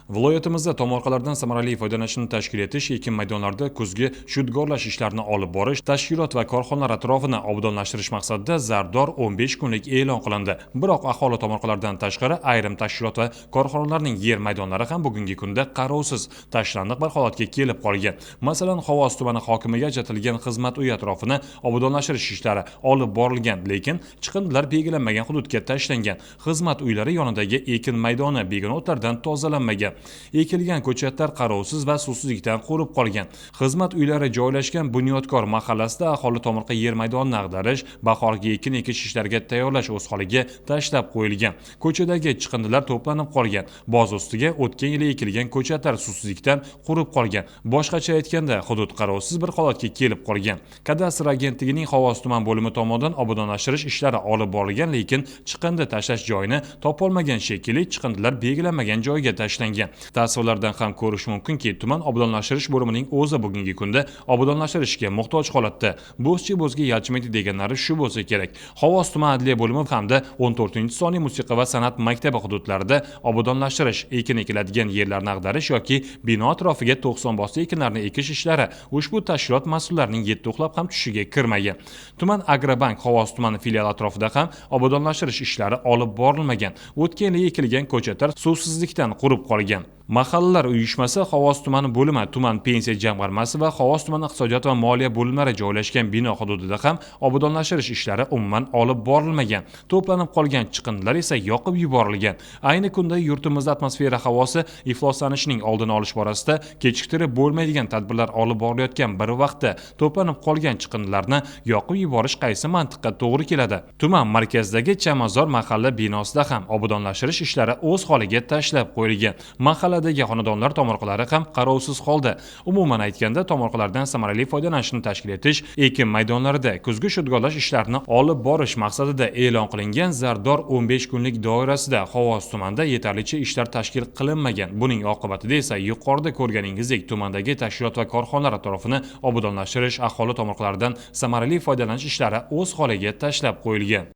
Viloyatimizda tomorqalardan samarali foydalanishni tashkil etish, ekin maydonlarida kuzgi shudgorlash ishlarini olib borish, tashkilot va korxonalar atrofini obodonlashtirish maqsadida zardor 15 kunlik e'lon qilindi. Biroq aholi tomorqalardan tashqari ayrim tashkilot va korxonalarning yer maydonlari ham bugungi kunda qarovsiz, tashlandiq bir holatga kelib qolgan. Masalan, Xovos tumani hokimiga ajratilgan xizmat uyi atrofini obodonlashtirish ishlari olib borilgan, lekin chiqindilar belgilanmagan hududga tashlangan. Xizmat uylari yonidagi ekin maydoni begonotlardan tozalanmagan. Ekilgan ko'chatlar qarovsiz va suvsizlikdan qurib qolgan. Xizmat uylari joylashgan Bunyodkor mahallasida aholi tomorqa yer maydonini ag'darish, bahorgi ekin ekish ishlariga tayyorlash o'z holiga tashlab qo'yilgan. Ko'chadagi chiqindilar to'planib qolgan. Boz ustiga o'tgan yili ekilgan ko'chatlar suvsizlikdan qurib qolgan. Boshqacha aytganda, hudud qarovsiz bir holatga kelib qolgan. Kadastr agentligining Xovos tuman bo'limi tomonidan obodonlashtirish ishlari olib borilgan, lekin chiqindi tashlash joyini topolmagan shekilli chiqindilar belgilanmagan joyga tashlangan. Tasvirlardan ham ko'rish mumkinki, tuman obodonlashtirish bo'limining o'zi bugungi kunda obodonlashtirishga muhtoj holatda. Bo'zchi-bo'zga yalchimaydi deganlari shu bo'lsa kerak. Xovos tuman adliya bo'limi hamda 14-sonli musiqa va san'at maktabi hududlarida obodonlashtirish, ekin ekiladigan yerlarni ag'darish yoki bino atrofiga 90 bosli ekinlarni ekish ishlari ushbu tashkilot mas'ullarining yetti uxlab ham tushiga kirmagan. Tuman Agrobank Xovos tumani filiali atrofida ham obodonlashtirish ishlari olib borilmagan. O'tgan yil ekilgan ko'chatlar suvsizlikdan qurib qolgan. Mahallalar uyushmasi Xovos tumani bo'limi, tuman pensiya jamg'armasi va Xovos tumani iqtisodiyot va moliya bo'limlari joylashgan bino hududida ham obodonlashtirish ishlari umuman olib borilmagan. To'planib qolgan chiqindilar esa yoqib yuborilgan. Ayni kunda yurtimizda atmosfera havosi ifloslanishining oldini olish borasida kechiktirib bo'lmaydigan tadbirlar olib borilayotgan bir vaqtda to'planib qolgan chiqindilarni yoqib yuborish qaysi mantiqqa to'g'ri keladi? Tuman markazidagi Chamazor mahalla binosida ham obodonlashtirish ishlari o'z holiga tashlab qo'yilgan. Mahalladagi xonadonlar tomorqalari ham qarovsiz holda. Umuman aytganda, tomorqalardan samarali foydalanishni tashkil etish, ekin maydonlarida kuzgi shudgorlash ishlarini olib borish maqsadida e'lon qilingan zardor 15 kunlik doirasida Xovos tumanida yetarlicha ishlar tashkil qilinmagan. Buning oqibatida esa yuqorida ko'rganingizdek tumandagi tashkilot va korxonalar atrofini obodonlashtirish, aholi tomorqalaridan samarali foydalanish ishlari o'z holiga tashlab qo'yilgan.